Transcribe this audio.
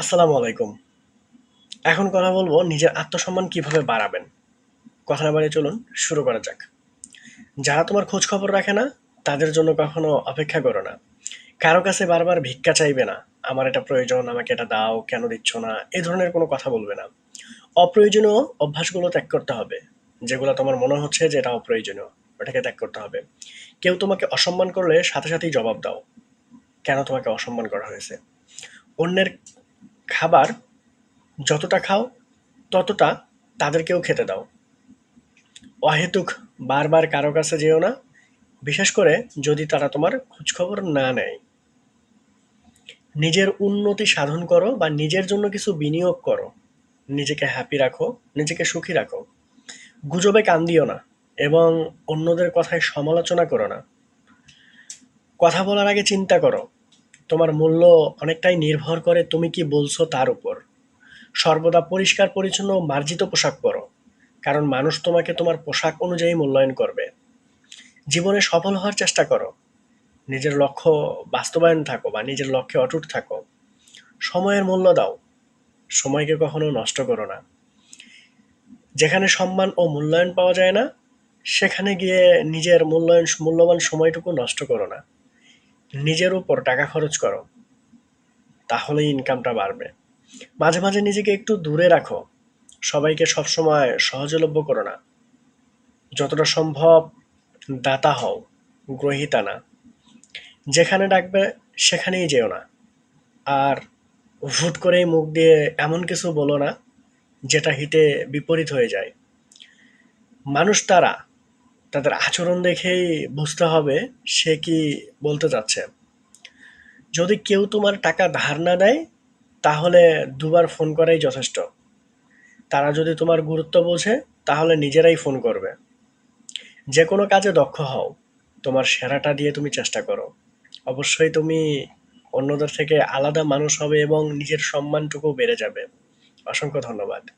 আসসালামু আলাইকুম। এখন কথা বলবো নিজের আত্মসম্মান কিভাবে বাড়াবেন। কথা না বাড়িয়ে চলুন শুরু করা যাক। যারা তোমার খোঁজ খবর রাখে না, তাদের জন্য কখনো অপেক্ষা করো না। কারো কাছে বারবার ভিক্ষা চাইবে না। আমার এটা প্রয়োজন, আমাকে এটা দাও, কেন দিচ্ছ না? এ ধরনের কোনো কথা বলবে না। অপ্রয়োজনীয় অভ্যাসগুলো ত্যাগ করতে হবে। যেগুলো তোমার মনে হচ্ছে যে এটা অপ্রয়োজনীয়, ওটাকে ত্যাগ করতে হবে। কেউ তোমাকে অসম্মান করলে সাথে সাথেই জবাব দাও। কেন তোমাকে অসম্মান করা হয়েছে? অন্যের খাবার যতটা খাও ততটা তাদেরকেও খেতে দাও। অহেতুক বারবার কারো কাছে যেও না, বিশেষ করে যদি তারা তোমার খোঁজখবর না নেয়। নিজের উন্নতি সাধন করো বা নিজের জন্য কিছু বিনিয়োগ করো। নিজেকে হ্যাপি রাখো, নিজেকে সুখী রাখো। গুজবে কান দিও না এবং অন্যদের কথায় সমালোচনা করো না। কথা বলার আগে চিন্তা করো। তোমার মূল্য অনেকটাই নির্ভর করে তুমি কি বলছো তার উপর। সর্বদা পরিষ্কার পরিচ্ছন্ন ও মার্জিত পোশাক পরো, কারণ মানুষ তোমাকে তোমার পোশাক অনুযায়ী মূল্যায়ন করবে। জীবনে সফল হওয়ার চেষ্টা করো। নিজের লক্ষ্য বাস্তবায়ন থাকো বা নিজের লক্ষ্যে অটুট থাকো। সময়ের মূল্য দাও। সময়কে কখনো নষ্ট করো না। যেখানে সম্মান ও মূল্যায়ন পাওয়া যায় না, সেখানে গিয়ে নিজের মূল্যবান সময়টুকু নষ্ট করো না। নিজের উপর টাকা খরচ করো, তাহলেই ইনকামটা বাড়বে। মাঝে মাঝে নিজেকে একটু দূরে রাখো। সবাইকে সবসময় সহজলভ্য করো না। যতটা সম্ভব দাতা হও, গ্রহীতা না। যেখানে ডাকবে সেখানেই যেও না। আর হুট করেই মুখ দিয়ে এমন কিছু বলো না যেটা হিতে বিপরীত হয়ে যায়। মানুষ তারা তাদের আচরণ দেখেই বুঝতে হবে সে কি বলতে চাচ্ছে। যদি কেউ তোমার টাকা ধার না দেয়, তাহলে দুবার ফোন করাই যথেষ্ট। তারা যদি তোমার গুরুত্ব বোঝে, তাহলে নিজেরাই ফোন করবে। যে কোনো কাজে দক্ষ হও। তোমার সেরাটা দিয়ে তুমি চেষ্টা করো। অবশ্যই তুমি অন্যদের থেকে আলাদা মানুষ হবে এবং নিজের সম্মানটুকু বেড়ে যাবে। অসংখ্য ধন্যবাদ।